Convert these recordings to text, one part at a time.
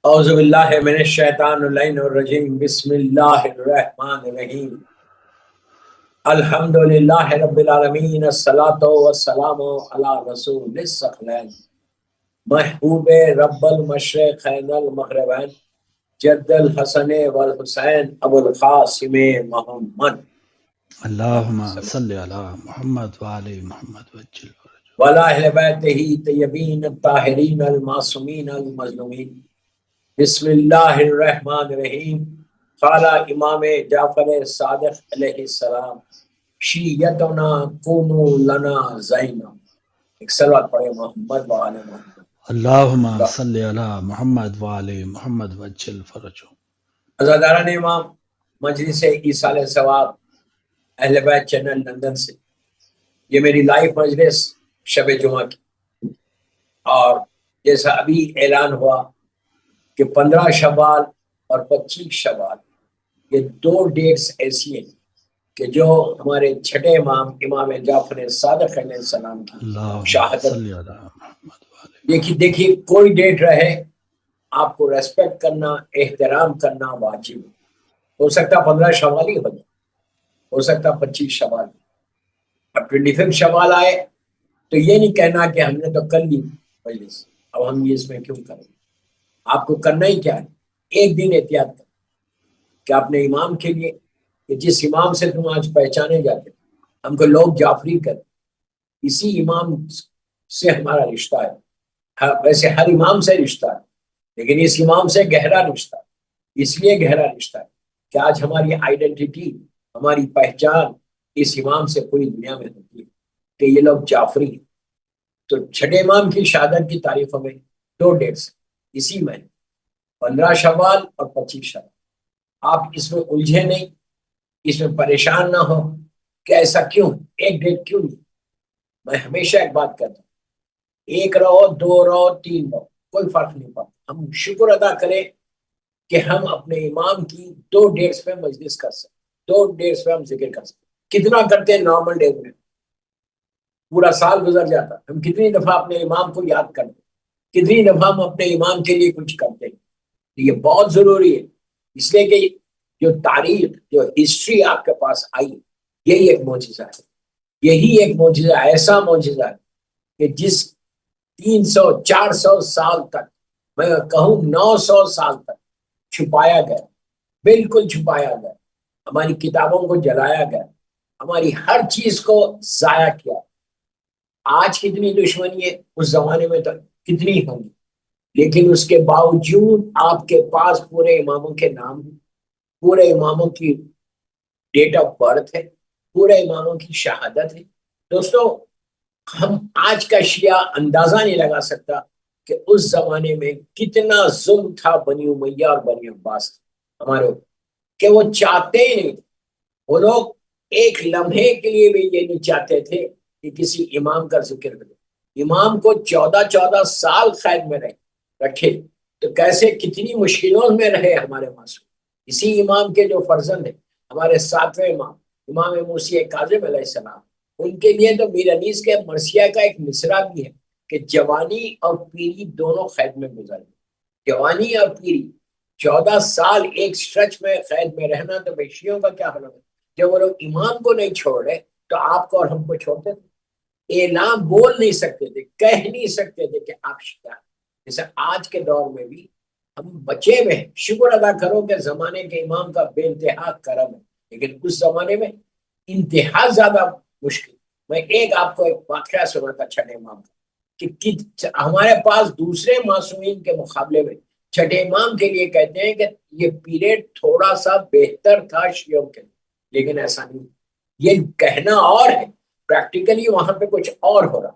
اعوذ باللہ من الشیطان اللعین الرجیم بسم اللہ الرحمن الرحیم الحمدللہ رب العالمین الصلاۃ والسلام علی رسول الثقلین محبوب رب المشرقین المغربین جد الحسن والحسین ابو القاسم محمد اللہم صلی علی محمد وعلی محمد وجل وعلی اہل بیتہ طیبین الطاہرین المعصومین المظلومین بسم اللہ الرحمن الرحیم قال امام جعفر صادق علیہ السلام شیعتنا کونو لنا زینا۔ ایک صلوات پڑھے محمد وعلی محمد۔ اللہم صلی علی محمد وعلی محمد وجل فرجو۔ عزاداران امام مجلس ایصال ثواب اہل بیت چینل لندن سے یہ میری لائیو مجلس شب جمعہ کی، اور جیسا ابھی اعلان ہوا کہ 15 شوال اور 25 شوال یہ دو ڈیٹس ایسی ہیں کہ جو ہمارے چھٹے امام امام جعفر صادق علیہ السلام کی شہادت۔ دیکھیے کوئی ڈیٹ رہے آپ کو ریسپیکٹ کرنا، احترام کرنا واجب ہو سکتا 15 شوال ہی ہو سکتا 25 شوال۔ اب 25 شوال آئے تو یہ نہیں کہنا کہ ہم نے تو کر لی مجلس، اب ہم یہ اس میں کیوں کریں۔ آپ کو کرنا ہی کیا ہے، ایک دن احتیاط کر کہ اپنے امام کے لیے، کہ جس امام سے تم آج پہچانے جاتے ہم کو لوگ جعفری کرتے، اسی امام سے ہمارا رشتہ ہے۔ ویسے ہر امام سے رشتہ ہے لیکن اس امام سے گہرا رشتہ ہے۔ اس لیے گہرا رشتہ ہے کہ آج ہماری آئیڈینٹی، ہماری پہچان اس امام سے پوری دنیا میں ہوتی ہے کہ یہ لوگ جعفری ہیں۔ تو چھٹے امام کی شہادت کی تاریخوں میں دو ڈیٹس اسی میں 15 شوال اور 25 شوال۔ آپ اس میں الجھے نہیں، اس میں پریشان نہ ہو کہ ایسا کیوں، ایک ڈیٹ کیوں نہیں۔ میں ہمیشہ ایک بات کرتا ہوں، ایک رہو، دو رہو، تین رہو، کوئی فرق نہیں پڑتا۔ ہم شکر ادا کریں کہ ہم اپنے امام کی دو ڈیٹس پہ مجلس کر سکتے، دو ڈیٹس پہ ہم ذکر کر سکتے۔ کتنا کرتے ہیں نارمل ڈیز میں، پورا سال گزر جاتا، ہم کتنی دفعہ اپنے امام کو یاد کرتے، کتنی دفعہ ہم اپنے امام کے لیے کچھ کرتے ہیں۔ یہ بہت ضروری ہے، اس لیے کہ جو تاریخ، جو ہسٹری آپ کے پاس آئی، یہی ایک معجزہ ہے، یہی ایک معجزہ، ایسا معجزہ ہے کہ جس 300-400 سال تک، میں کہوں 900 سال تک چھپایا گیا، بالکل چھپایا گیا، ہماری کتابوں کو جلایا گیا، ہماری ہر چیز کو ضائع کیا۔ آج کتنی دشمنی ہے، اس زمانے میں تو کتنی ہوں گی، لیکن اس کے باوجود آپ کے پاس پورے اماموں کے نام ہیں، پورے اماموں کی ڈیٹ آف برتھ ہے، پورے اماموں کی شہادت ہے۔ دوستو، ہم آج کا شیعہ اندازہ نہیں لگا سکتا کہ اس زمانے میں کتنا ظلم تھا بنی امیہ اور بنی عباس ہمارے اوپر، کہ وہ چاہتے ہی نہیں، وہ لوگ ایک لمحے کے لیے بھی یہ نہیں چاہتے تھے کہ کسی امام کا ذکر کرے۔ امام کو 14 سال قید میں رکھے تو کیسے، کتنی مشکلوں میں رہے ہمارے معصوم۔ اسی امام کے جو فرزند ہیں، ہمارے 7ویں امام امام موسی کاظم علیہ السلام، ان کے لیے تو میر انیس کے مرثیہ کا ایک مصرع بھی ہے کہ جوانی اور پیری دونوں قید میں گزر گئے۔ جوانی اور پیری 14 سال ایک سٹرچ میں قید میں رہنا، تو شیعوں کا کیا حال ہوگا جب وہ لوگ امام کو نہیں چھوڑ رہے تو آپ کو اور ہم کو چھوڑتے تھے۔ اعلان بول نہیں سکتے تھے، کہہ نہیں سکتے تھے کہ آپ شیعہ۔ جیسے آج کے دور میں بھی ہم بچے ہوئے ہیں، شکر ادا کرو کہ زمانے کے امام کا بے انتہا کرم ہے، لیکن اس زمانے میں انتہا زیادہ مشکل۔ میں آپ کو ایک واقعہ سناتا چھٹے امام کا، کہ ہمارے پاس دوسرے معصومین کے مقابلے میں چھٹے امام کے لیے کہتے ہیں کہ یہ پیریڈ تھوڑا سا بہتر تھا شیعوں کے لیے، لیکن ایسا نہیں، یہ کہنا اور ہے، پریکٹیکلی وہاں پہ کچھ اور ہو رہا،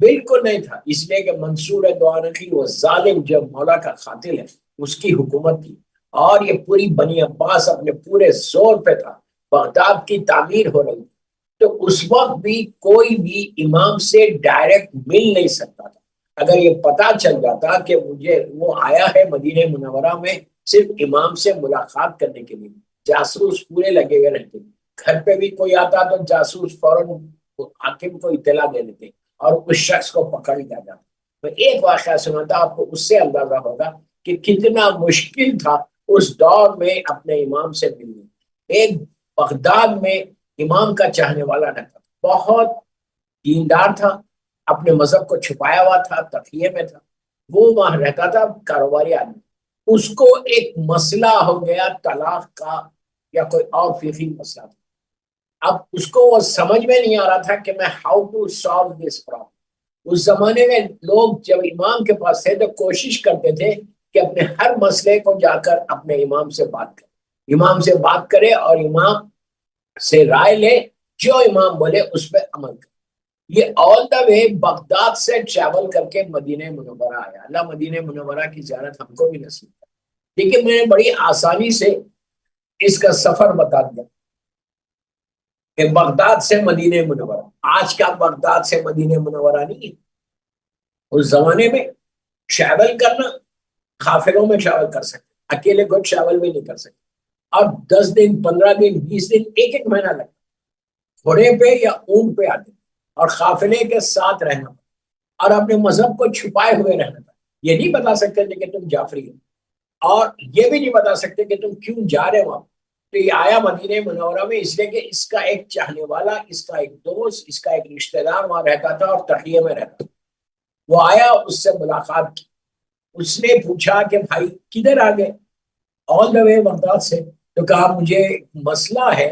بالکل نہیں تھا۔ اس لیے کہ منصور دوانقی وہ ظالم جو مولا کا قاتل ہے، اس کی حکومت تھی، اور یہ پوری بنی عباس اپنے پورے زور پہ تھا، بغداد کی تعمیر ہو رہی تھی، تو اس وقت بھی کوئی بھی امام سے ڈائریکٹ مل نہیں سکتا تھا۔ اگر یہ پتا چل جاتا کہ مجھے وہ آیا ہے مدینہ منورہ میں صرف امام سے ملاقات کرنے کے لیے، جاسوس پورے لگے ہوئے رہتے، گھر پہ بھی کوئی آتا تو جاسوس فوراً حاکم کو اطلاع دے دیتے اور اس شخص کو پکڑ لیا جاتا۔ میں ایک واقعہ سناتا، آپ کو اس سے اندازہ ہوگا کہ کتنا مشکل تھا اس دور میں اپنے امام سے ملنے. ایک بغداد میں امام کا چاہنے والا نہ تھا, بہت دیندار تھا, اپنے مذہب کو چھپایا ہوا تھا, تقیے میں تھا, وہ وہاں رہتا تھا, کاروباری آدمی. اس کو ایک مسئلہ ہو گیا طلاق کا یا کوئی اور فقہی مسئلہ تھا. اب اس کو وہ سمجھ میں نہیں آ رہا تھا کہ میں how to solve this problem. اس زمانے میں لوگ جب امام کے پاس تھے تو کوشش کرتے تھے کہ اپنے ہر مسئلے کو جا کر اپنے امام سے بات کرے, امام سے بات کرے اور امام سے رائے لے, جو امام بولے اس پہ عمل کرے. یہ آل دا وے بغداد سے ٹریول کر کے مدینہ منورہ آیا. اللہ مدینہ منورہ کی زیارت ہم کو بھی نصیب ہے. لیکن میں نے بڑی آسانی سے اس کا سفر بتا دیا کہ بغداد سے مدینہ منورہ, آج کا بغداد سے مدینہ منورہ نہیں ہے. اس زمانے میں ٹریول کرنا, قافلوں میں ٹریول کر سکتے, اکیلے کوئی ٹریول بھی نہیں کر سکتے. اور 10 دن 15 دن 20 دن ایک مہینہ لگتا, گھوڑے پہ یا اونٹ پہ آتے اور قافلے کے ساتھ رہنا اور اپنے مذہب کو چھپائے ہوئے رہنا تھا. یہ نہیں بتا سکتے تھے کہ تم جعفری ہو, اور یہ بھی نہیں بتا سکتے کہ تم کیوں جا رہے وہاں. تو یہ آیا مدینہ منورہ میں اس لیے کہ اس کا ایک چاہنے والا, اس کا ایک دوست, اس کا ایک رشتہ دار وہاں رہتا تھا اور تقیے میں رہتا تھا. وہ آیا, اس سے ملاقات کی, اس نے پوچھا کہ بھائی کدھر آ گئے؟ آل دا وے بغداد سے. تو کہا مجھے مسئلہ ہے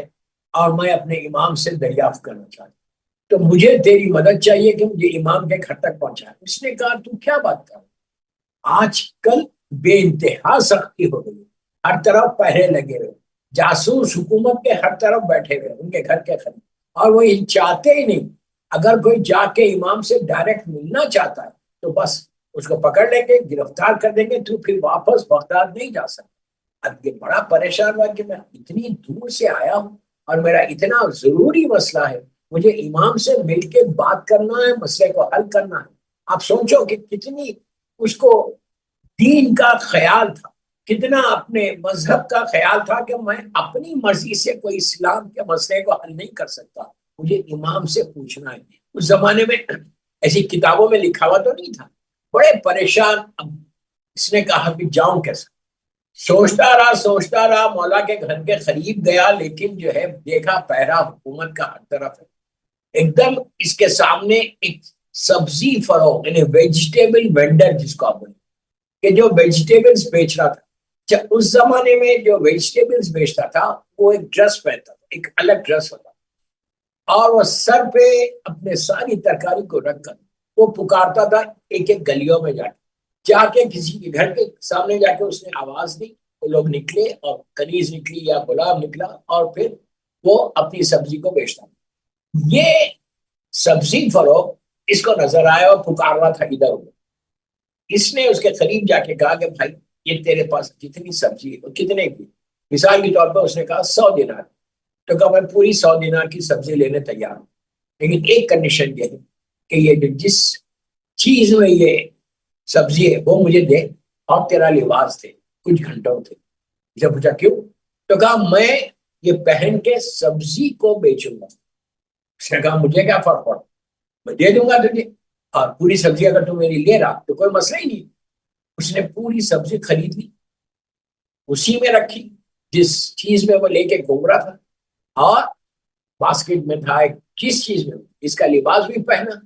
اور میں اپنے امام سے دریافت کرنا چاہتا ہوں, تو مجھے تیری مدد چاہیے کہ مجھے امام کے گھر تک پہنچائے. اس نے کہا تو کیا بات کر, آج کل بے انتہا سختی ہو گئی, ہر طرف پہرے لگے ہوئے, جاسوس حکومت کے ہر طرف بیٹھے ہوئے ان کے گھر کے قریب, اور وہ یہ چاہتے ہی نہیں. اگر کوئی جا کے امام سے ڈائریکٹ ملنا چاہتا ہے تو بس اس کو پکڑ لیں گے, گرفتار کر دیں گے, تو پھر واپس بغداد نہیں جا سکتا. اب یہ بڑا پریشان ہوا کہ میں اتنی دور سے آیا ہوں اور میرا اتنا ضروری مسئلہ ہے, مجھے امام سے مل کے بات کرنا ہے, مسئلے کو حل کرنا ہے. آپ سوچو کہ کتنی اس کو دین کا خیال تھا, کتنا اپنے مذہب کا خیال تھا کہ میں اپنی مرضی سے کوئی اسلام کے مسئلے کو حل نہیں کر سکتا, مجھے امام سے پوچھنا ہے. اس زمانے میں ایسی کتابوں میں لکھا ہوا تو نہیں تھا. بڑے پریشان. اب اس نے کہا کہ جاؤں کیسا؟ سوچتا رہا, مولا کے گھر کے قریب گیا, لیکن جو ہے دیکھا پہرا حکومت کا ہر طرف ہے. ایک دم اس کے سامنے ایک سبزی فروخت, یعنی ویجیٹیبل وینڈر جس کو آپ بولیں, کہ جو ویجیٹیبلز بیچ رہا تھا. اس زمانے میں جو ویجیٹیبلز بیچتا تھا وہ ایک ڈریس پہنتا تھا, ایک الگ ڈریس ہوتا, اور وہ سر پہ اپنے ساری ترکاری کو رکھ کر وہ پکارتا تھا ایک ایک گلیوں میں جا کے کسی کے گھر کے سامنے جا کے اس نے آواز دی, وہ لوگ نکلے اور کنیز نکلی یا گلاب نکلا, اور پھر وہ اپنی سبزی کو بیچتا. یہ سبزی فروخت اس کو نظر آیا اور پکار رہا تھا ادھر ادھر. اس نے اس کے قریب جا کے کہا کہ بھائی یہ تیرے پاس جتنی سبزی ہے کتنے کی؟ مثال کے طور پر اس نے کہا 100 دینار. تو کہا میں پوری 100 دینار کی سبزی لینے تیار ہوں, لیکن ایک کنڈیشن یہ ہے کہ یہ جو جس چیز میں یہ سبزی ہے وہ مجھے دے, اور تیرا لباس تھے کچھ گھنٹوں تھے. اسے پوچھا کیوں؟ تو کہا میں یہ پہن کے سبزی کو بیچوں گا. اس نے کہا مجھے کیا فرق پڑا, میں دے دوں گا تجھے, اور پوری سبزی اگر تو میری لے رہا تو کوئی مسئلہ ہی نہیں. اس نے پوری سبزی خرید لی, اسی میں رکھی جس چیز میں وہ لے کے گھوم رہا تھا, اور باسکٹ میں تھا کس چیز میں, اس کا لباس بھی پہنا,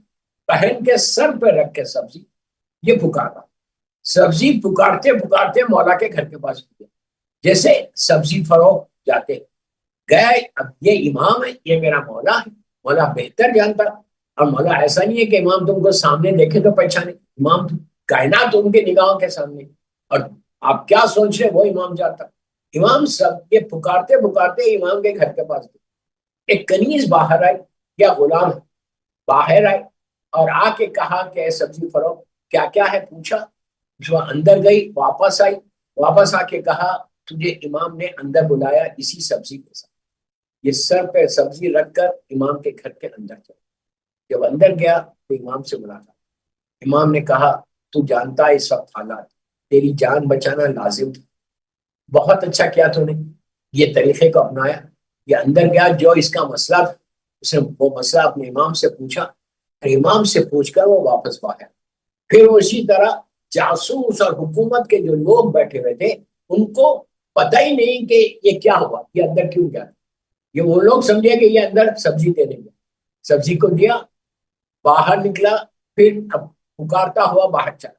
پہن کے سر پہ رکھ کے سبزی یہ پکارا. سبزی پکارتے پکارتے مولا کے گھر کے پاس گیا. جیسے سبزی فروخت جاتے گئے, اب یہ امام ہے, یہ میرا مولا ہے, مولا بہتر جانتا. اور مولا ایسا نہیں ہے کہ امام تم کو سامنے دیکھے تو پہچانے, امام کائنات ان کے نگاہوں کے سامنے, اور آپ کیا سوچ رہے وہ امام جانتا. امام سب یہ پکارتے پکارتے امام کے گھر کے پاس گئے. ایک کنیز باہر آئی یا غلام باہر آئے اور آ کے کہا کہ سبزی فروخت کیا کیا ہے پوچھا. جو اندر گئی واپس آئی, واپس آ کے کہا تجھے امام نے اندر بلایا اسی سبزی کے ساتھ. یہ سر پہ سبزی رکھ کر امام کے گھر کے اندر چلا. جب اندر گیا تو امام سے ملا تھا. امام نے کہا تو جانتا ہے اس وقت حالات, تیری جان بچانا لازم تھا, بہت اچھا کیا تو نے, یہ طریقے کو اپنایا. یہ اندر گیا, جو اس کا مسئلہ تھا اس نے وہ مسئلہ اپنے امام سے پوچھا, اور امام سے پوچھ کر وہ واپس باہر. پھر وہ اسی طرح جاسوس اور حکومت کے جو لوگ بیٹھے ہوئے تھے ان کو پتہ ہی نہیں کہ یہ کیا ہوا، یہ اندر کیوں گیا. یہ وہ لوگ سمجھے کہ یہ اندر سبزی دے دیں گے، سبزی کو دیا، باہر نکلا، پھر اب پکارتا ہوا باہر چلا.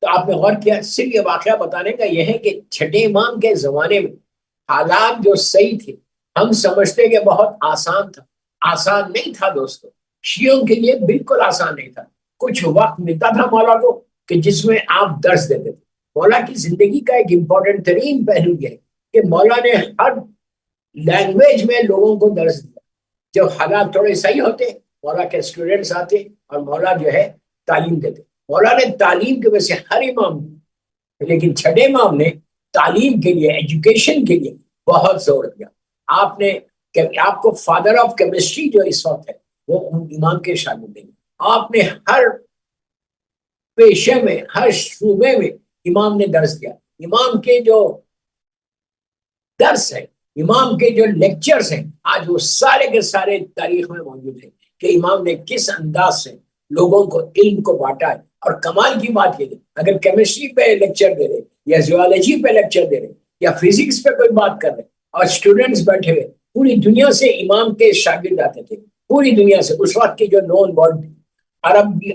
تو آپ نے غور کیا، صرف یہ واقعہ بتانے کا یہ ہے کہ چھٹے امام کے زمانے میں حالات جو صحیح تھے، ہم سمجھتے کہ بہت آسان تھا. آسان نہیں تھا دوستو، شیعوں کے لیے بالکل آسان نہیں تھا. کچھ وقت ملتا تھا مولا کو کہ جس میں آپ درس دیتے تھے. مولا کی زندگی کا ایک امپورٹنٹ ترین پہلو یہ ہے کہ مولا نے ہر لینگویج میں لوگوں کو درس دیا. جب حالات تھوڑے صحیح ہوتے، مولا کے اسٹوڈنٹس آتے اور مولا جو ہے تعلیم دیتے. مولا نے تعلیم کی وجہ سے ہر امام نے، لیکن چھٹے امام نے تعلیم کے لیے، ایجوکیشن کے لیے بہت زور دیا. آپ نے آپ کو فادر آف کیمسٹری جو اس وقت ہے وہ امام کے شاگرد ہیں. آپ نے ہر پیشے میں، ہر شعبے میں امام نے درس دیا. امام کے جو درس ہے، امام کے جو لیکچرز ہیں، آج وہ سارے کے سارے تاریخ میں موجود ہیں کہ امام نے کس انداز سے لوگوں کو علم کو بانٹا ہے. اور کمال کی بات یہ ہے، اگر کیمسٹری پہ لیکچر دے رہے یا زیولوجی پہ لیکچر دے رہے یا فزکس پہ کوئی بات کر رہے اور اسٹوڈنٹس بیٹھے ہوئے، پوری دنیا سے امام کے شاگرد آتے تھے، پوری دنیا سے. اس وقت کے جو نون ورلڈ عرب بھی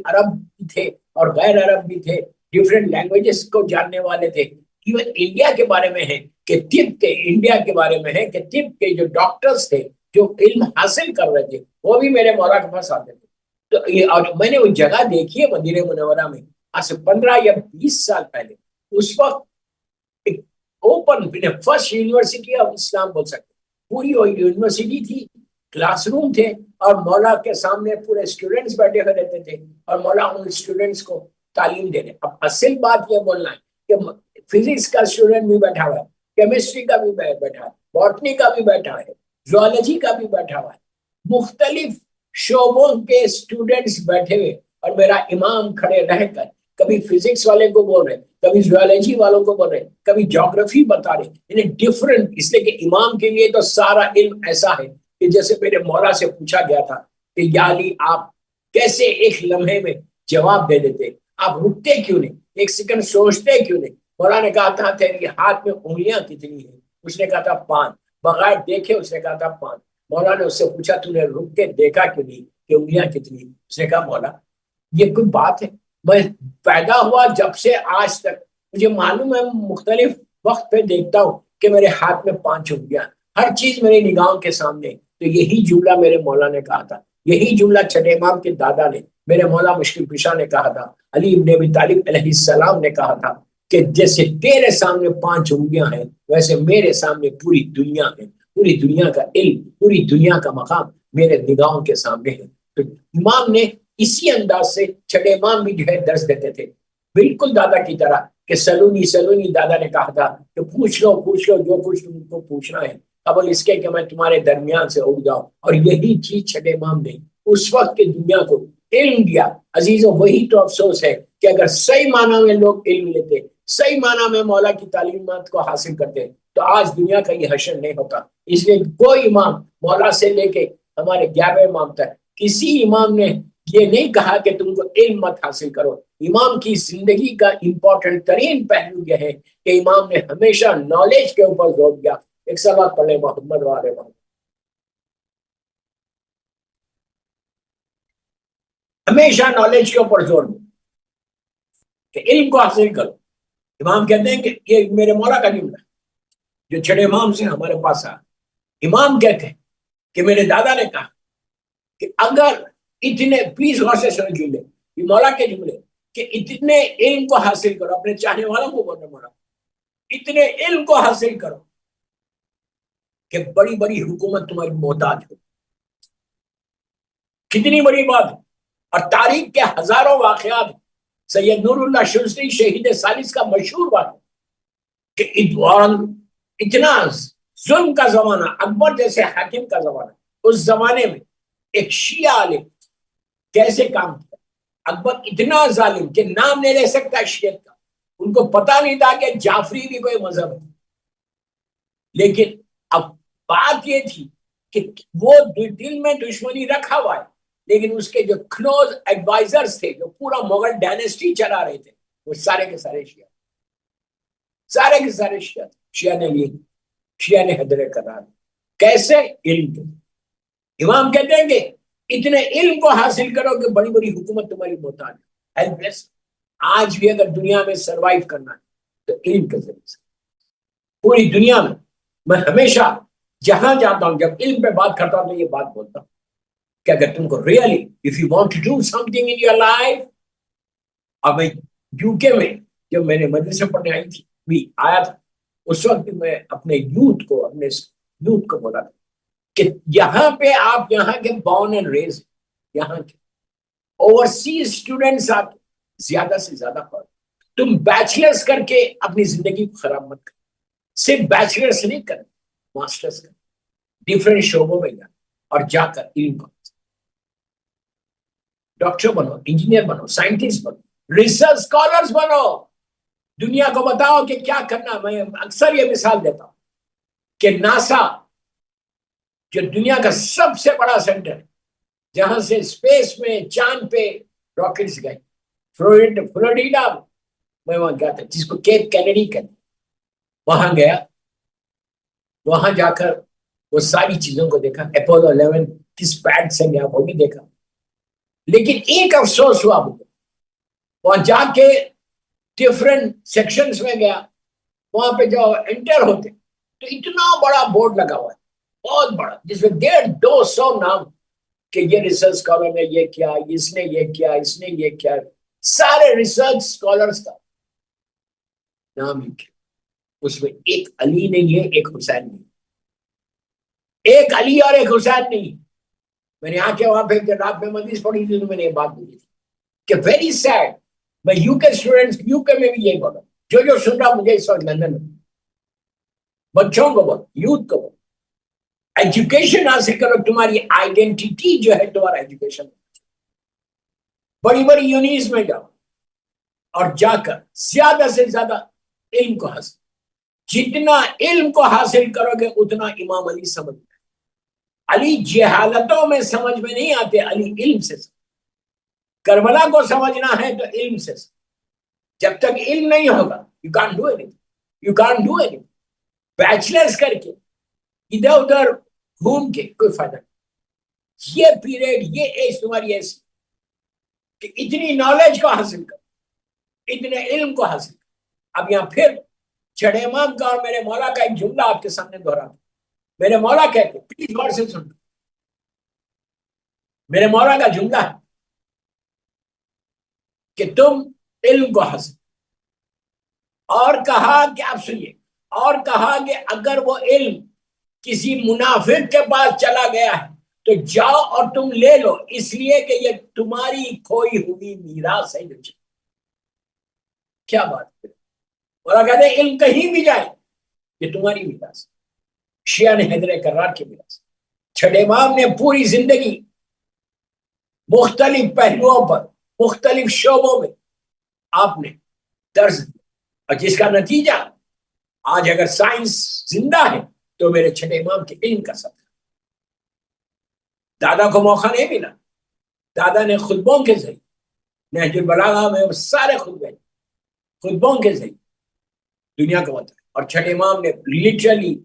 تھے اور غیر عرب بھی تھے، ڈیفرنٹ لینگویجز کو جاننے والے تھے. ایون انڈیا کے بارے میں ہے کہ طب کے، انڈیا کے بارے میں ہے کہ طب کے جو ڈاکٹرز تھے جو علم حاصل کر رہے تھے وہ بھی میرے مولا کے پاس آتے تھے. تو اور میں نے وہ جگہ دیکھی ہے مدینہ منورہ میں آج سے 15 یا 20 سال پہلے. اس وقت اوپن فرسٹ یونیورسٹی آف اسلام بول سکتے، پوری یونیورسٹی تھی، کلاس روم تھے اور مولا کے سامنے پورے اسٹوڈنٹس بیٹھے ہوئے رہتے تھے اور مولا ان اسٹوڈنٹس کو تعلیم دے رہے. اب اصل بات یہ بولنا ہے کہ فزکس کا اسٹوڈنٹ بھی بیٹھا ہوا ہے، کیمسٹری کا بھی بیٹھا ہے، باٹنی کا بھی بیٹھا ہے، زوالوجی کا بھی بیٹھا ہوا ہے، مختلف شعبوں کے اسٹوڈنٹس بیٹھے ہوئے اور میرا امام کھڑے رہ کر کبھی فزکس والے کو بول رہے، کبھی زوالوجی والوں کو بول رہے، کبھی جغرافی بتا رہے، یعنی ڈفرنٹ. اس لیے کہ امام کے لیے تو سارا علم ایسا ہے کہ جیسے میرے مولا سے پوچھا گیا تھا کہ یا علی آپ کیسے ایک لمحے میں جواب دے دیتے، آپ رکتے کیوں نہیں، ایک سیکنڈ سوچتے کیوں نہیں. مولا نے کہا تھا تیرے ہاتھ میں انگلیاں کتنی ہیں، اس نے کہا تھا 5، بغیر دیکھے اس نے کہا تھا 5. مولا نے اس سے پوچھا تو نے رک کے دیکھا کیوں نہیں کہ انگلیاں کتنی، اس نے کہا مولا یہ کوئی بات ہے، میں پیدا ہوا جب سے آج تک مجھے معلوم ہے، مختلف وقت پہ دیکھتا ہوں کہ میرے ہاتھ میں 5 انگلیاں، ہر چیز میری نگاہوں کے سامنے. تو یہی جملہ میرے مولا نے کہا تھا، یہی جملہ چھٹے امام کے دادا نے، میرے مولا مشکل کشا نے کہا تھا، علی ابن ابی طالب علیہ السلام نے کہا تھا کہ جیسے تیرے سامنے 5 انگلیاں ہیں ویسے میرے سامنے پوری دنیا ہے، پوری دنیا کا علم، پوری دنیا کا مقام میرے نگاہوں کے سامنے ہے. تو امام نے اسی انداز سے چھٹے امام بھی جو ہے درس دیتے تھے، بالکل دادا کی طرح کہ سلونی سلونی. دادا نے کہا تھا کہ پوچھ لو جو کچھ تم کو پوچھنا ہے قبل اس کے کہ میں تمہارے درمیان سے اٹھ جاؤں. اور یہی چیز چھٹے امام نے اس وقت کی دنیا کو علم دیا. عزیزوں وہی تو افسوس ہے کہ اگر صحیح معنی میں لوگ علم لیتے، صحیح معنی میں مولا کی تعلیمات کو حاصل کرتے تو آج دنیا کا یہ حشر نہیں ہوتا. اس لیے کوئی امام مولا سے لے کے ہمارے 11ویں امام تک کسی امام نے یہ نہیں کہا کہ تم کو علم مت حاصل کرو. امام کی زندگی کا امپورٹنٹ ترین پہلو یہ ہے کہ امام نے ہمیشہ نالج کے اوپر زور دیا. ایک سوال پڑھ لیں محمد والے محمد. ہمیشہ نالج کے اوپر زور دیا کہ علم کو حاصل کرو. امام کہتے ہیں کہ یہ میرے مولا کا جملہ جو چھٹے امام سے ہمارے پاس آیا. امام کہتے ہیں کہ میرے دادا نے کہا کہ اگر اتنے 20 غور سے سن جملے، یہ مولا کے جملے کہ اتنے علم کو حاصل کرو، اپنے چاہنے والوں کو بولنے مولا اتنے علم کو حاصل کرو کہ بڑی بڑی حکومت تمہاری محتاج ہو. کتنی بڑی بات ہے. اور تاریخ کے ہزاروں واقعات، سید نور اللہ شمسی شہید ثالث کا مشہور بات ہے کہ اتنا ظلم کا زمانہ، اکبر جیسے حاکم کا زمانہ، اس زمانے میں ایک شیعہ عالم کیسے کام کیا. اکبر اتنا ظالم کہ نام نہیں لے سکتا شیعت کا، ان کو پتا نہیں تھا کہ جعفری بھی کوئی مذہب ہے. لیکن اب بات یہ تھی کہ وہ دل میں دشمنی رکھا ہوا ہے، لیکن اس کے جو کلوز ایڈوائزرز تھے جو پورا مغل ڈائنیسٹی چلا رہے تھے وہ سارے کے سارے شیعہ، سارے کے سارے شیعہ، شیعہ نے یہ، شیعہ نے حیدر کرار. کیسے؟ علم کے. امام کہتے ہیں کہ اتنے علم کو حاصل کرو کہ بڑی بڑی حکومت تمہاری محتاج ہے، ہیلپ لیس. آج بھی اگر دنیا میں سروائیو کرنا ہے تو علم کے ذریعے سے. پوری دنیا میں ہمیشہ جہاں جاتا ہوں جب علم پہ بات کرتا ہوں تو یہ بات بولتا ہوں کہ اگر تم کو really if you want to do something in your life. اب میں یو کے میں جب میں نے مدرسے پڑھنے آئی تھی بھی آیا تھا، اس وقت میں اپنے یوتھ کو بولا تھا کہ یہاں پہ آپ یہاں کے بورن اینڈ ریز، یہاں کے اوورسیز اسٹوڈنٹس آپ زیادہ سے زیادہ پڑھ. تم بیچلرز کر کے اپنی زندگی کو خراب مت کر. صرف بیچلرز نہیں کر، ماسٹرز کر، ڈفرینٹ شعبوں میں جا اور جا کر علم کو، ڈاکٹر بنو، انجینئر بنو، سائنٹسٹ بنو، ریسرچ اسکالرز بنو. دنیا کو بتاؤ کہ کیا کرنا. میں اکثر یہ مثال دیتا ہوں کہ ناسا جو دنیا کا سب سے بڑا سینٹر ہے جہاں سے اسپیس میں چاند پہ راکٹس گئے، فلوریڈا میں وہاں گیا تھا جس کو کیپ کینیڈی کہتے، وہاں گیا، وہاں جا کر وہ ساری چیزوں کو دیکھا. اپولو 11 کس پیڈ سے گیا وہ بھی دیکھا. لیکن ایک افسوس ہوا مجھے، وہاں جا کے ڈفرینٹ سیکشنز میں گیا، وہاں پہ جو انٹر ہوتے تو اتنا بڑا بورڈ لگا ہوا ہے، بہت بڑا، جس میں 150-200 نام کہ یہ ریسرچ اسکالر نے یہ کیا، اس نے یہ کیا، اس نے یہ کیا. سارے ریسرچ اسکالرز کا نام لکھے. اس میں ایک علی نہیں ہے، ایک حسین نہیں، ایک علی اور ایک حسین نہیں. میں نے آ کے وہاں پہ رات میں مجلس پڑھی تھی تو میں نے یہ بات بولی تھی کہ ویری سیڈ. میں یو کے اسٹوڈنٹس یو کے میں بھی یہی بولا، جو سن رہا مجھے اس وقت لندن میں، بچوں کو بول، یوتھ کو بول، ایجوکیشن حاصل کرو. تمہاری آئیڈینٹی جو ہے تمہارا ایجوکیشن. بڑی بڑی یونیورسٹیز میں جاؤ اور جا کر زیادہ سے زیادہ علم کو حاصل. جتنا علم کو حاصل کرو گے اتنا امام علی سمجھ میں. علی جہالتوں میں سمجھ میں نہیں آتے، علی علم سے سمجھ. کربلا کو سمجھنا ہے تو علم سے سمجھ. جب تک علم نہیں ہوگا you can't do any, you can't do any. Bachelors کر کے ادھر ادھر گھوم کے کوئی فائدہ نہیں. یہ پیریڈ، یہ ایج تمہاری ایسی کہ اتنی نالج کو حاصل کرو، اتنے علم کو حاصل کرو. اب یہاں پھر چھڑے امام کا اور میرے مولا کا ایک جملہ آپ کے سامنے دہرا. میرے مولا کہتے، پلیز غور سے سن، میرے مولا کا جملہ ہے کہ تم علم کو حاصل. اور کہا کہ آپ سنیے، اور کہا کہ اگر وہ علم کسی منافق کے پاس چلا گیا ہے تو جاؤ اور تم لے لو، اس لیے کہ یہ تمہاری کھوئی ہوئی میراث ہے. کیا بات ہے. اور کہتے ہیں علم کہیں بھی جائے یہ تمہاری میراث. شیعہ نے حیدر کرار کی میراث. چھٹے امام نے پوری زندگی مختلف پہلوؤں پر، مختلف شعبوں میں آپ نے درس دیا، اور جس کا نتیجہ آج اگر سائنس زندہ ہے تو میرے چھٹے امام کے علم کا سبب. دادا کو موقع نہیں ملا، دادا نے خطبوں کے ذریعے، نہج البلاغہ میں سارے خطبوں کے ذریعے دنیا کو بتایا. اور چھٹے امام نے لٹرلی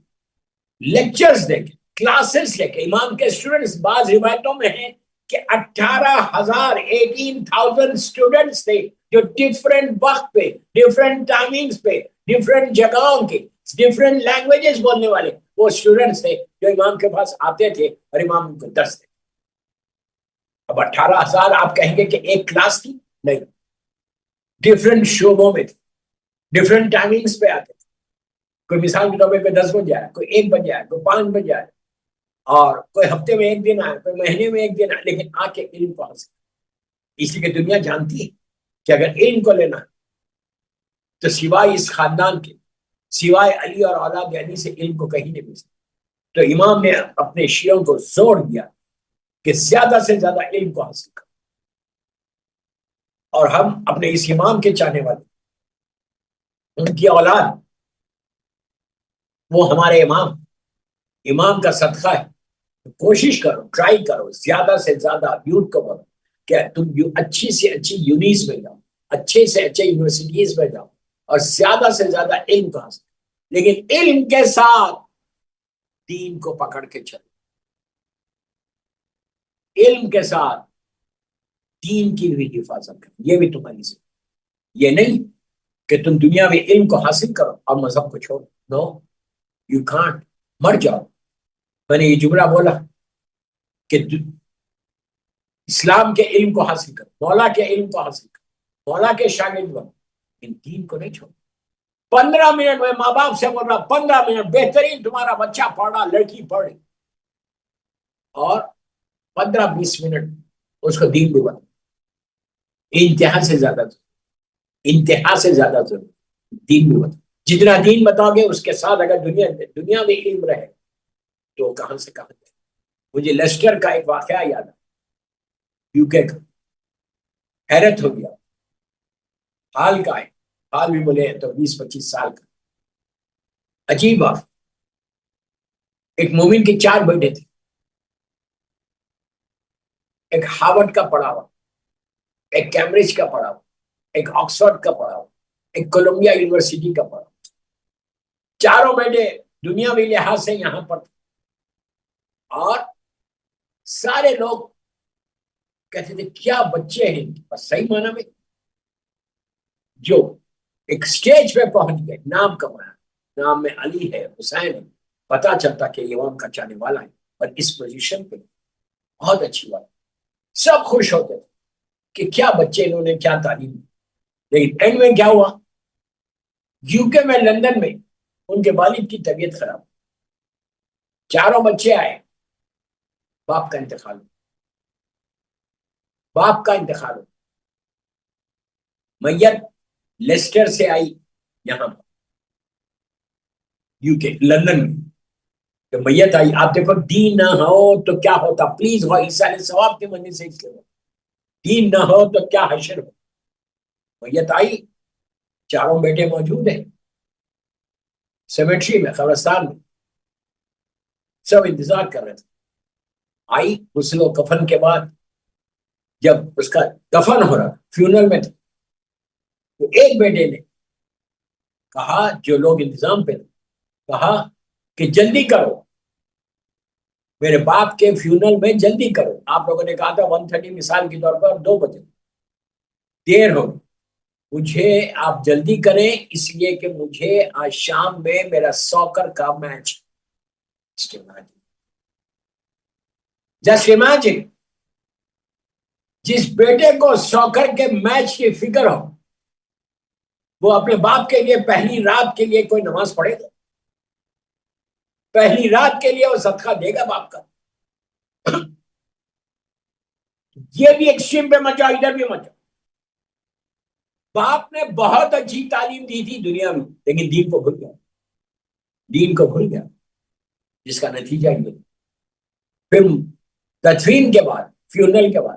لیکچرز دے کے، کلاسز لے کے. امام کے اسٹوڈنٹس بعض روایتوں میں ہیں کہ 18,000 اسٹوڈنٹس تھے جو ڈفرینٹ وقت پہ، ڈفرینٹ ٹائمنگز پہ، ڈفرینٹ جگہوں کے، ڈفرینٹ لینگویجز بولنے والے وہ اسٹوڈنٹس تھے جو امام کے پاس آتے تھے اور امام کو درس دیتے. اب 18,000 آپ کہیں گے کہ ایک کلاس تھی؟ نہیں، ڈفرینٹ شعبوں میں تھے، ڈفرینٹ ٹائمنگز پہ آتے تھے. کوئی مثال کے طور پہ کوئی 10 بجے آئے، کوئی 1 بجے آئے، کوئی 5 بجے آئے، اور کوئی ہفتے میں 1 دن آئے، کوئی مہینے میں 1 دن آئے، لیکن آ کے علم کو حاصل. اس لیے کہ دنیا جانتی ہے کہ اگر علم کو لینا تو سوائے اس خاندان کے، سوائے علی اور اولاد علی سے علم کو کہیں نہیں مل سکتا. تو امام نے اپنے شیعوں کو زور دیا کہ زیادہ سے زیادہ علم کو حاصل کرو. اور ہم اپنے اس امام کے چاہنے والے، ان کی اولاد، وہ ہمارے امام کا صدقہ ہے. کوشش کرو، ٹرائی کرو، زیادہ سے زیادہ یوتھ کو بولو کہ تم اچھی سے اچھی یونیس میں جاؤ، اچھے سے اچھے یونیورسٹیز میں جاؤ اور زیادہ سے زیادہ علم کا حاصل، لیکن علم کے ساتھ دین کو پکڑ کے چلو، علم کے ساتھ دین کی بھی حفاظت کرو، یہ بھی تمہاری ذمہ، یہ نہیں کہ تم دنیا میں علم کو حاصل کرو اور مذہب کو چھوڑو. نو، یو کانٹ. مر جاؤ. میں نے یہ جملہ بولا کہ اسلام کے علم کو حاصل کرو، مولا کے علم کو حاصل کرو، مولا کے شاگرد بنو، ان دین کو نہیں چھوڑو. 15 منٹ میں ماں باپ سے بول رہا، 15 منٹ بہترین تمہارا بچہ پڑھ رہا، لڑکی پڑھ رہی، اور 15-20 منٹ اس کو دین بھی بنا. انتہا سے زیادہ ضرور دین بھی بتا. جتنا دین بتاؤ گے اس کے ساتھ اگر دنیا میں علم رہے تو کہاں سے کہاں جائے. مجھے لیسٹر کا ایک واقعہ یاد ہے، یو کے کا. حیرت ہو گیا. حال کا ہے، حال بھی بولے تو 20-25 سال کا. عجیب بات، ایک مومن کے 4 بیٹے تھے. ایک ہارورڈ کا پڑھا ہوا، ایک کیمبرج کا پڑھا ہوا، ایک آکسفورڈ کا پڑھا ہوا، ایک کولمبیا یونیورسٹی کا پڑھا. چاروں بیٹے دنیاوی لحاظ سے یہاں پر تھے، اور سارے لوگ کہتے تھے کیا بچے ہیں ان کے پاس. صحیح معنی میں جو ایک سٹیج پہ پہنچ گئے، نام کمایا، نام میں علی ہے، حسین ہے، پتا چلتا کہ یہ امام کا چاہنے والا ہے، اور اس پوزیشن پہ بہت اچھی بات. سب خوش ہوتے تھے کہ کیا بچے انہوں نے، کیا تعلیم دی. لیکن اینڈ میں کیا ہوا، یو کے میں، لندن میں ان کے والد کی طبیعت خراب. چاروں بچے آئے، باپ کا انتقال ہو، باپ کا انتقال ہو. میت لیسٹر سے آئی یہاں پر یو کے لندن میں. تو میت آئی، آپ دیکھو دین نہ ہو تو کیا ہوتا. پلیز وہ عیسیٰ علیہ ثواب کے منزل سے اس لیے ہو، دین نہ ہو تو کیا حشر ہو. میت آئی، چاروں بیٹے موجود ہیں سیمیٹری میں، قبرستان میں، سب انتظار کر رہے تھے. آئی غسل و کفن کے بعد، جب اس کا دفن ہو رہا، فیونل میں تھے، تو ایک بیٹے نے کہا، جو لوگ انتظام پہ تھے، کہا کہ جلدی کرو، میرے باپ کے فیونل میں جلدی کرو. آپ لوگوں نے کہا تھا 1:30 مثال کے طور پر 2 بجے، دیر ہو. مجھے آپ جلدی کریں اس لیے کہ مجھے آج شام میں میرا سوکر کا میچ. جسٹ امیجن، جس بیٹے کو سوکر کے میچ کی فکر ہو، وہ اپنے باپ کے لیے پہلی رات کے لیے کوئی نماز پڑھے گا؟ پہلی رات کے لیے وہ صدقہ دے گا باپ کا؟ یہ بھی ایکسٹریم پہ مچا، ادھر بھی مچا. باپ نے بہت اچھی تعلیم دی تھی دنیا میں، لیکن دین کو بھول گیا، دین کو بھول گیا، جس کا نتیجہ یہ. پھر تدفین کے بعد، فیونل کے بعد،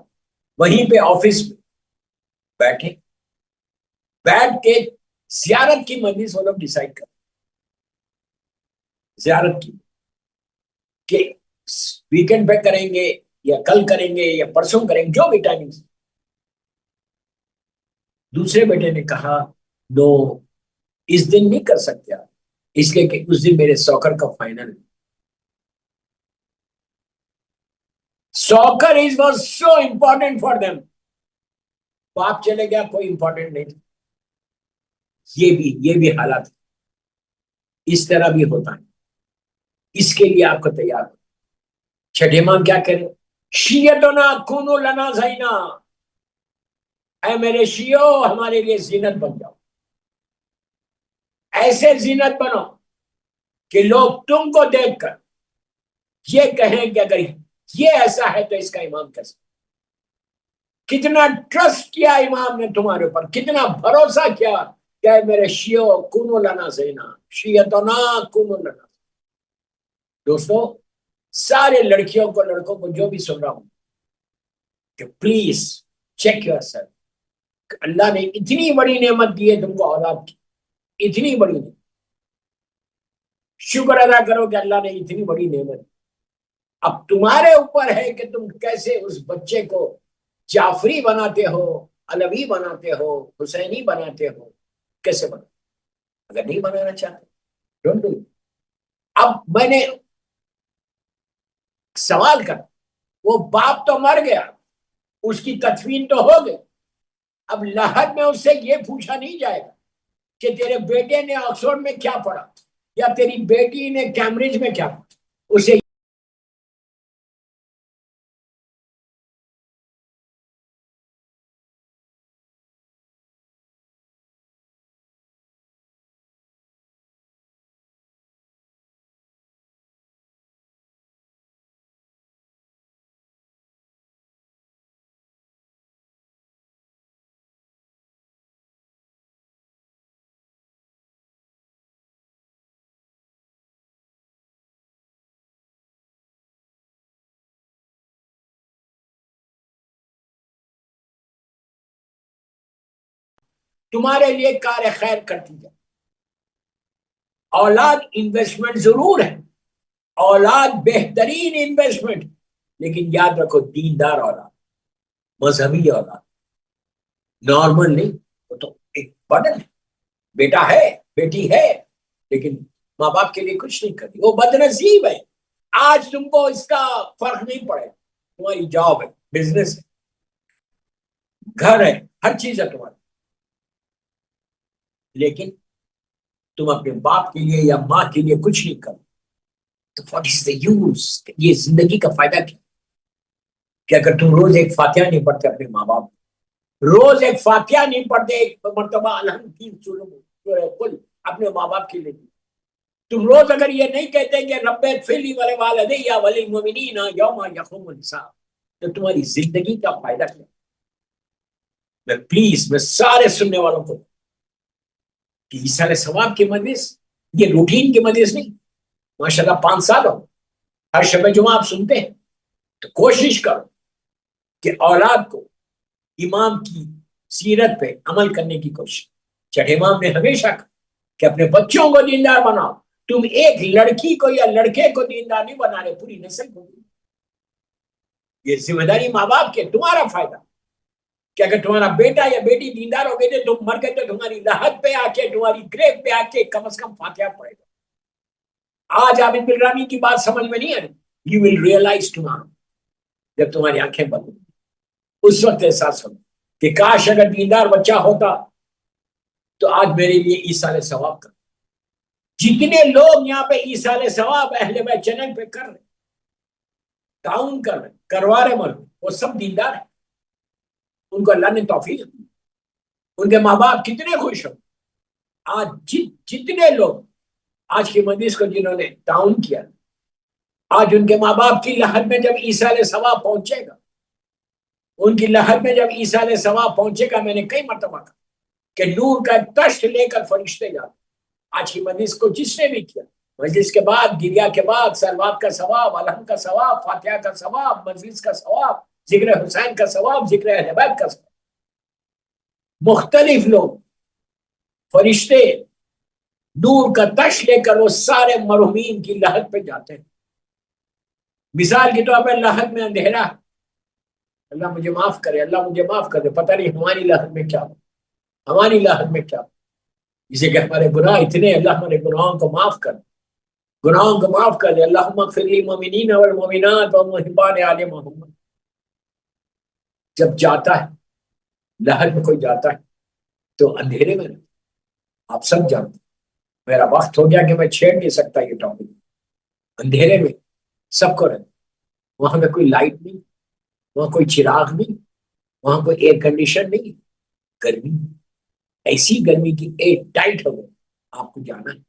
وہیں پہ آفس میں بیٹھ کے زیارت کی مجلس وہ لوگ ڈیسائیڈ کر، زیارت کی کہ ویکنڈ پہ کریں گے یا کل کریں گے یا پرسوں کریں گے، جو بھی ٹائمنگ. دوسرے بیٹے نے کہا نو، اس دن نہیں کر سکتے آپ، اس لیے کہ اس دن میرے سوکر کا فائنل ہے. Soccer is was so important for them. باپ چلے گیا، کوئی امپورٹنٹ نہیں تھا. یہ بھی حالات اس طرح بھی ہوتا ہے. اس کے لیے آپ کو تیار ہو. چھٹے امام کیا کرے، شیعتنا کونو لنا زینا، اے میرے شیعو ہمارے لیے زینت بن جاؤ. ایسے زینت بنو کہ لوگ تم کو دیکھ کر یہ کہیں کہ اگر یہ ایسا ہے تو اس کا امام کیسا. کتنا ٹرسٹ کیا امام نے تمہارے اوپر، کتنا بھروسہ کیا کہ اے میرے شیعو کونو لنا زینا، شیعتنا کونو لنا. دوستو، سارے لڑکیوں کو، لڑکوں کو، جو بھی سن رہا ہوں، کہ پلیز چیک یور سیلف. اللہ نے اتنی بڑی نعمت دی ہے تم کو، اولاد کی اتنی بڑی نعمت. شکر ادا کرو کہ اللہ نے اتنی بڑی نعمت. اب تمہارے اوپر ہے کہ تم کیسے اس بچے کو جعفری بناتے ہو، علوی بناتے ہو، حسینی بناتے ہو، کیسے بنا؟ اگر نہیں بنانا چاہتے ڈونٹ ڈو اٹ۔ اب میں نے سوال کر، وہ باپ تو مر گیا، اس کی تدفین تو ہو گئی، اب لحد میں اس سے یہ پوچھا نہیں جائے گا کہ تیرے بیٹے نے آکسفورڈ میں کیا پڑھا یا تیری بیٹی نے کیمبرج میں کیا پڑھا، اسے تمہارے لیے کار خیر کرتی جائے۔ اولاد انویسٹمنٹ ضرور ہے، اولاد بہترین انویسٹمنٹ، لیکن یاد رکھو دیندار اولاد، مذہبی اولاد، نارمل نہیں، وہ تو ایک برڈن ہے۔ بیٹا ہے، بیٹی ہے، لیکن ماں باپ کے لیے کچھ نہیں کرتی، وہ بدنصیب ہے۔ آج تم کو اس کا فرق نہیں پڑے، تمہاری جاب ہے، بزنس ہے، گھر ہے، ہر چیز ہے تمہاری، لیکن تم اپنے باپ کے لیے یا ماں کے لیے کچھ نہیں کرو تو واٹ از دا یوز؟ یہ زندگی کا فائدہ کیا کہ اگر تم روز ایک فاتحہ نہیں پڑھتے اپنے ماں باپ، روز ایک فاتحہ نہیں پڑھتے، ایک مرتبہ الحمد کی سورہ قل اپنے ماں باپ کے لیے، تم روز اگر یہ نہیں کہتے کہ رب اغفر لی ولوالدی وللمؤمنین یوم یقوم الحساب، تو تمہاری زندگی کا فائدہ کیا؟ میں سارے سننے والوں کو کہ ایصال ثواب کی مجلس یہ روٹین کی مجلس نہیں، ماشاءاللہ 5 سال ہو ہر شب جمعہ آپ سنتے ہیں، تو کوشش کرو کہ اولاد کو امام کی سیرت پہ عمل کرنے کی کوشش۔ چٹھ امام نے ہمیشہ کہا کہ اپنے بچوں کو دیندار بناؤ، تم ایک لڑکی کو یا لڑکے کو دیندار نہیں بنا رہے، پوری نسل کو۔ یہ ذمہ داری ماں باپ کے، تمہارا فائدہ کہ اگر تمہارا بیٹا یا بیٹی دیندار ہو گئے تھے، تم مر گئے تو تمہاری لحد پہ آ کے، تمہاری گریو پہ آ کے کم از کم فاتحہ پڑھے گا۔ آج عابد بلرامی کی بات سمجھ میں نہیں آ رہی، یو ول ریئلائز ٹمارو، جب تمہاری آنکھیں بند ہوں اس وقت احساس ہوگا کہ کاش اگر دیندار بچہ ہوتا تو آج میرے لیے ایصال ثواب کر۔ جتنے لوگ یہاں پہ ایصال ثواب اہل بیت چینل پہ کر رہے، تعاون کر رہے، کروا رہے، مر وہ سب دیندار ہیں، ان کو اللہ نے توفیق دی، ان کے ماں باپ کتنے خوش ہو۔ آج جتنے لوگ آج کی مجلس کو جنہوں نے تعاون کیا، آج ان کے ماں باپ کی لحد میں جب ایصال ثواب پہنچے گا، ان کی لحد میں جب ایصال ثواب پہنچے گا، میں نے کئی مرتبہ کہا کہ نور کا تشت لے کر فرشتے جاتے۔ آج کی مجلس کو جس نے بھی کیا، مجلس کے بعد، گریا کے بعد، سلوات کا ثواب، الحمد کا ثواب، فاتحہ کا ثواب، مجلس کا ثواب، ذکر حسین کا ثواب، ذکر اہل بیت کا ثواب، مختلف لوگ فرشتے نور کا تشت لے کر وہ سارے مرحومین کی لحد پہ جاتے ہیں۔ مثال کے طور پر لحد میں اندھیرا، اللہ مجھے معاف کرے، اللہ مجھے معاف کر دے، پتہ نہیں ہماری لحد میں کیا ہو، ہماری لحد میں کیا ہو، جسے کہ ہمارے گناہ اتنے، اللہ ہمارے گناہوں کو معاف کر دے، گناہوں کو معاف کر دے، اللہم اغفر للمؤمنین والمؤمنات ومحبان آل محمد۔ جب جاتا ہے لحد میں کوئی جاتا ہے تو اندھیرے میں رہتا، آپ سب جانتے ہیں، میرا وقت ہو گیا کہ میں چھیڑ نہیں سکتا یہ ٹاپک۔ اندھیرے میں سب کو رہتا، وہاں میں کوئی لائٹ نہیں، وہاں کوئی چراغ نہیں، وہاں کوئی ایئر کنڈیشن نہیں، گرمی، ایسی گرمی کی ایئر ٹائٹ ہو گئی۔ آپ کو جانا ہے،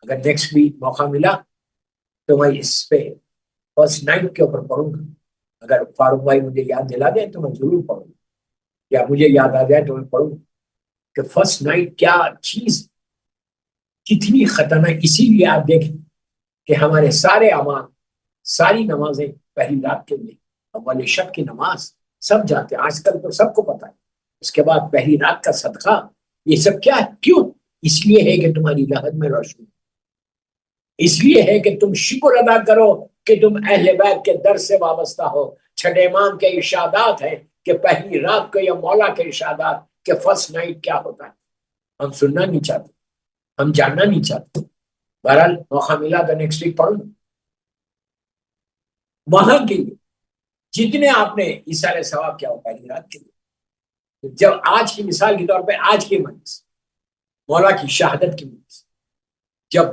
اگر نیکسٹ ویک موقع ملا تو میں اس پہ فرسٹ نائٹ کے اوپر پڑھوں گا، اگر فاروق بھائی مجھے یاد دلا دیں تو میں ضرور پڑھوں گا، یا مجھے یاد آ جائے تو میں پڑھوں گا کہ فرسٹ نائٹ کیا چیز، کتنی خطرناک۔ اسی لیے آپ دیکھیں کہ ہمارے سارے اعمال، ساری نمازیں پہلی رات کے لیے، اول شب کی نماز سب جاتے ہیں، آج کل تو سب کو پتا ہے، اس کے بعد پہلی رات کا صدقہ، یہ سب کیا ہے؟ کیوں؟ اس لیے ہے کہ تمہاری لحد میں روشنی، اس لیے ہے کہ تم شکر ادا کرو کہ تم اہل بیت کے در سے وابستہ ہو۔ چھٹے امام کے ارشادات ہیں کہ پہلی رات کو یا مولا کے ارشادات کہ فرسٹ نائٹ کیا ہوتا ہے ہم سننا نہیں چاہتے، ہم جاننا نہیں چاہتے. بہرحال موقع ملا تو نیکسٹ ویک پڑھوں. وہاں کے لیے جتنے آپ نے ایسار ثواب کیا ہو پہلی رات کے لیے، جب آج کی مثال کے طور پہ آج کی مجلس مولا کی شہادت کی مجلس، جب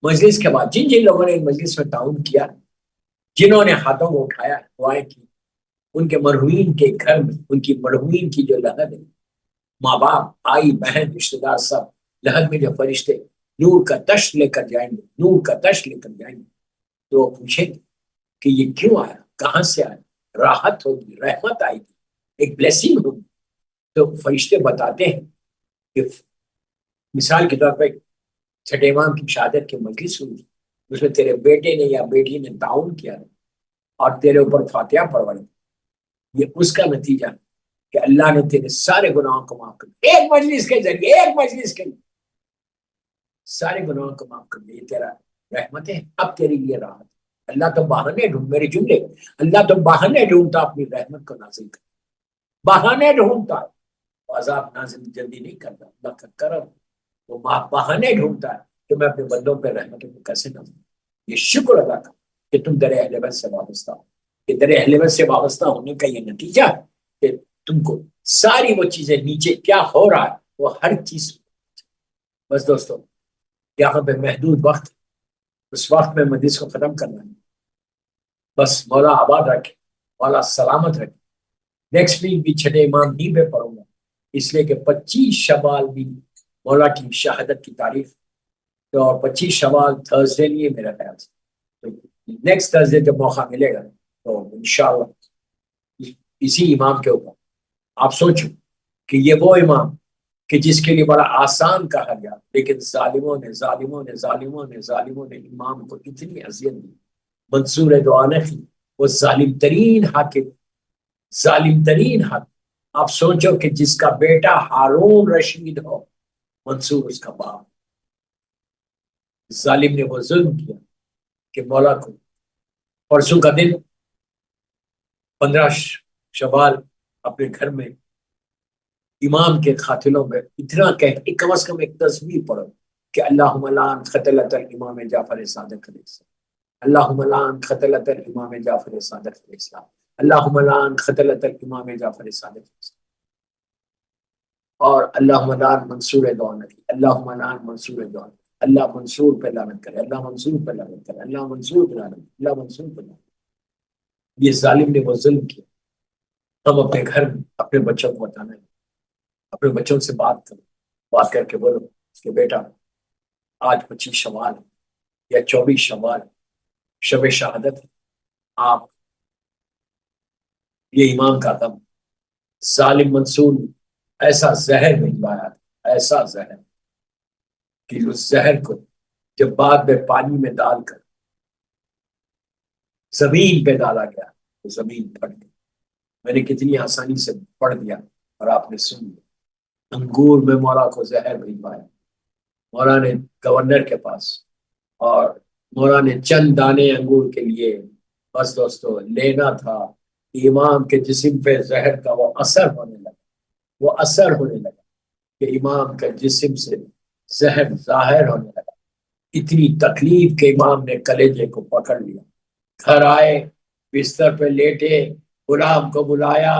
مجلس کے بعد جن جن لوگوں نے مجلس میں تعاون کیا، جنہوں نے ہاتھوں کو اٹھایا، دعائیں کی، ان کے مرحومین کے گھر میں ان کی مرحومین کی جو لہد ہے، ماں باپ بھائی بہن رشتے دار سب لہد میں جو فرشتے نور کا تشت لے کر جائیں گے، نور کا تشت لے کر جائیں گے، تو وہ پوچھیں گے کہ یہ کیوں آیا، کہاں سے آیا، راحت ہوگی، رحمت آئے گی، ایک بلیسنگ ہوگی. تو فرشتے بتاتے ہیں کہ مثال کے طور پہ چھٹے امام کی شہادت کی مجلس ہوئی، اس میں تیرے بیٹے نے یا بیٹی نے تعاون کیا اور تیرے اوپر فاتحہ پڑھوائی، یہ اس کا نتیجہ کہ اللہ نے تیرے سارے گناہوں کو معاف کر دیا ایک مجلس کے ذریعے، ایک مجلس کے سارے گناہوں کو معاف کر دیا. یہ تیرا رحمت ہے، اب تیرے لیے راحت. اللہ تو بہانے ڈھونڈ، میرے جملے، اللہ تو بہانے ڈھونڈتا اپنی رحمت کو نازل کر، بہانے ڈھونڈتا، عذاب نازل جلدی نہیں کرتا. اللہ کا کرم وہ بہانے ڈھونڈتا ہے کہ میں اپنے بندوں پہ رحمتوں کو کیسے نازل کروں. یہ شکر ادا کر کہ تم در اہل بیت سے وابستہ ہو، کہ در اہل بیت سے وابستہ ہونے کا یہ نتیجہ ہے کہ تم کو ساری وہ چیزیں نیچے کیا ہو رہا ہے وہ ہر چیز. بس دوستو یہاں پہ محدود وقت، اس وقت میں مجلس کو ختم کرنا ہے. بس مولا آباد رکھے، مولا سلامت رکھے. نیکسٹ ویک بھی چھٹے امام ہی پہ پڑھوں گا، اس لیے کہ 25 شوال بھی مولا کی شہادت کی تاریخ، تو اور 25 شوال تھرسڈے نہیں ہے میرا خیال سے. تو نیکسٹ تھرسڈے جب موقع ملے گا تو انشاءاللہ اسی امام کے اوپر آپ سوچو کہ یہ وہ امام کہ جس کے لیے بڑا آسان کہا گیا، لیکن ظالموں نے امام کو اتنی اذیت دی. منصور دعانخی وہ ظالم ترین حاکم، ظالم ترین حاکم. آپ سوچو کہ جس کا بیٹا ہارون رشید ہو، منصور اس کا باپ، ظالم نے وہ ظلم کیا کہ مولا کو پرسوں کا دن 15 شوال اپنے گھر میں امام کے قاتلوں میں اتنا کہ کم از کم ایک تصویر پڑھو کہ اللہم لعن قتلۃ الامام جعفر صادق علیہ السلام، اللہم لعن قتلۃ الامام جعفر صادق علیہ السلام، اللہم لعن قتلۃ الامام جعفر صادق علیہ السلام، اور اللہم لعن منصور دعانخی، اللہم لعن منصور دعانخی. اللہ منصور پہ لعنت کرے، اللہ منصور پہ لعنت کرے، اللہ منصور پہ لعنت کرے، اللہ منصور پہ لعنت کرے. یہ ظالم نے وہ ظلم کیا. ہم اپنے گھر میں اپنے بچوں کو بتانا ہے، اپنے بچوں سے بات کرو، بات کر کے بولو کہ بیٹا آج 25 شوال یا 24 شوال شب شہادت ہے، آپ یہ امام کا غم، ظالم منصور نے ایسا زہر بھجوایا تھا، ایسا زہر کہ اس زہر کو جب بعد میں پانی میں ڈال کر زمین پہ ڈالا گیا تو زمین پھٹ گئی. میں نے کتنی آسانی سے پڑھ دیا اور آپ نے سن لیا. انگور میں مولا کو زہر بھجوایا، مولا نے گورنر کے پاس، اور مولا نے چند دانے انگور کے لیے بس دوستو لینا تھا. امام کے جسم پہ زہر کا وہ اثر ہونے لگا، وہ اثر ہونے لگا کہ امام کا جسم سے زہر ظاہر ہونے لگا. اتنی تکلیف کہ امام نے کلیجے کو پکڑ لیا. گھر آئے، بستر پہ لیٹے، غلام کو بلایا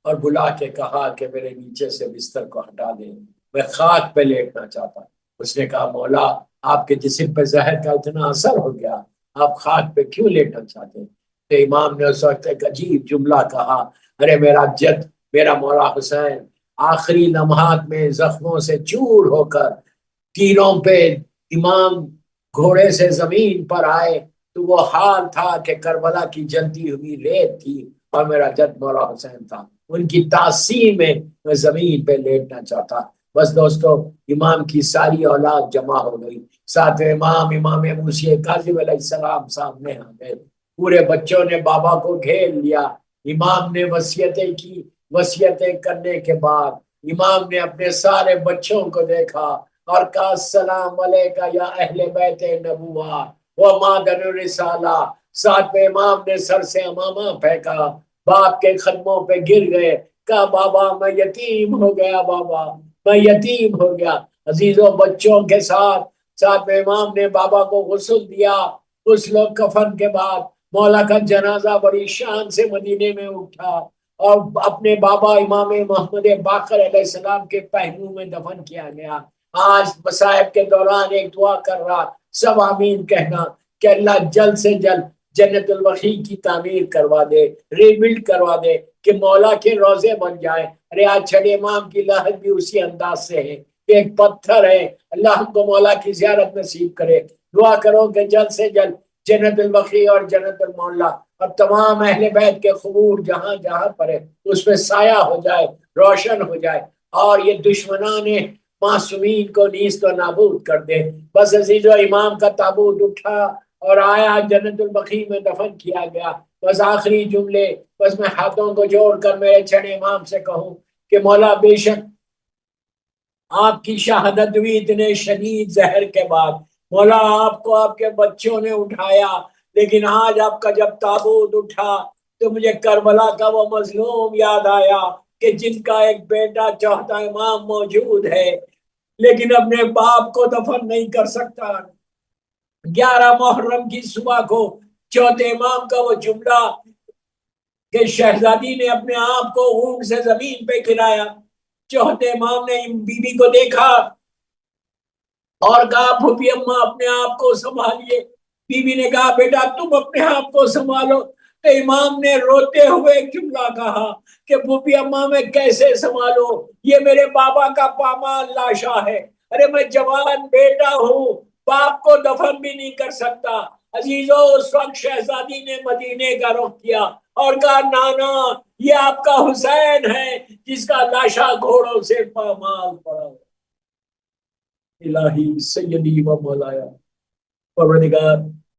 اور بلا کے کہا کہ میرے نیچے سے بستر کو ہٹا دیں، میں خاک پہ لیٹنا چاہتا ہوں. اس نے کہا مولا آپ کے جسم پہ زہر کا اتنا اثر ہو گیا، آپ خاک پہ کیوں لیٹنا چاہتے ہیں؟ تو امام نے اس وقت ایک عجیب جملہ کہا، ارے میرا جد، میرا مولا حسین آخری لمحات میں زخموں سے چور ہو کر تیروں پہ امام گھوڑے سے زمین پر آئے تو وہ حال تھا کہ کربلا کی جلتی ہوئی ریت تھی اور میرا جد مولا حسین تھا. ان کی تاثیر میں میں زمین پہ لیٹنا چاہتا. بس دوستو امام کی ساری اولاد جمع ہو گئی. ساتھ امام موسی کاظم علیہ السلام سامنے آ گئے. پورے بچوں نے بابا کو گھیر لیا. امام نے وصیتیں کی. وصیتیں کرنے کے بعد امام نے اپنے سارے بچوں کو دیکھا اور کہا السلام علیکہ یا اہل بیت نبوہ و مادن الرسالہ. ساتھ میں امام نے سر سے امامہ پھینکا باپ کے قدموں پہ گر گئے، کہا بابا میں یتیم ہو گیا، بابا میں یتیم ہو گیا۔ عزیزوں بچوں کے ساتھ امام نے بابا کو غسل دیا، غسل و کفن کے بعد مولا کا جنازہ بڑی شان سے مدینے میں اٹھا اور اپنے بابا امام محمد باقر علیہ السلام کے پہلو میں دفن کیا گیا۔ آج مصائب کے دوران ایک دعا کر رہا، سب آمین کہنا کہ اللہ جلد سے جلد جنت البقیع کی تعمیر کروا دے، ری بلڈ کروا دے کہ مولا کے روزے بن جائیں۔ ارے آج چھڑے امام کی لاحق بھی اسی انداز سے ہے کہ ایک پتھر ہے، اللہ ہم کو مولا کی زیارت نصیب کرے۔ دعا کرو کہ جلد سے جلد جنت البقیع اور جنت المعلا اور تمام اہل بیت کے قبور جہاں جہاں پر ہے اس میں سایہ ہو جائے، روشن ہو جائے، اور یہ دشمنان معصومین کو نیست و نابود کر دے۔ بس عزیزو امام کا تابوت اٹھا اور آیا، جنت البقیع میں دفن کیا گیا۔ بس آخری جملے، بس میں ہاتھوں کو جوڑ کر میرے چھڑے امام سے کہوں کہ مولا بے شک آپ کی شہادت ہوئی اتنے شدید زہر کے بعد، مولا آپ کو آپ کے بچوں نے اٹھایا، لیکن آج آپ کا جب تابوت اٹھا تو مجھے کربلا کا وہ مظلوم یاد آیا کہ جن کا ایک بیٹا چوتھا امام موجود ہے لیکن اپنے باپ کو دفن نہیں کر سکتا۔ 11 محرم کی صبح کو چوتھے امام کا وہ جملہ کہ شہزادی نے اپنے آپ کو اونٹ سے زمین پہ گرایا، چوتھے امام نے بی بی کو دیکھا اور کہا پھوپھی اماں اپنے آپ کو سنبھالیے۔ بی بی نے کہا بیٹا تم اپنے آپ کو سنبھالو۔ تو امام نے روتے ہوئے ایک جملہ کہا کہ پھوپھی اماں میں کیسے سنبھالو، یہ میرے بابا کا پامال لاشا ہے، ارے میں جوان بیٹا ہوں، باپ کو دفن بھی نہیں کر سکتا۔ عزیزو اس وقت شہزادی نے مدینے کا رخ کیا اور کہا نانا یہ آپ کا حسین ہے جس کا لاشا گھوڑوں سے پامال پڑا۔ الہی سیدی و مولایا، پروردگار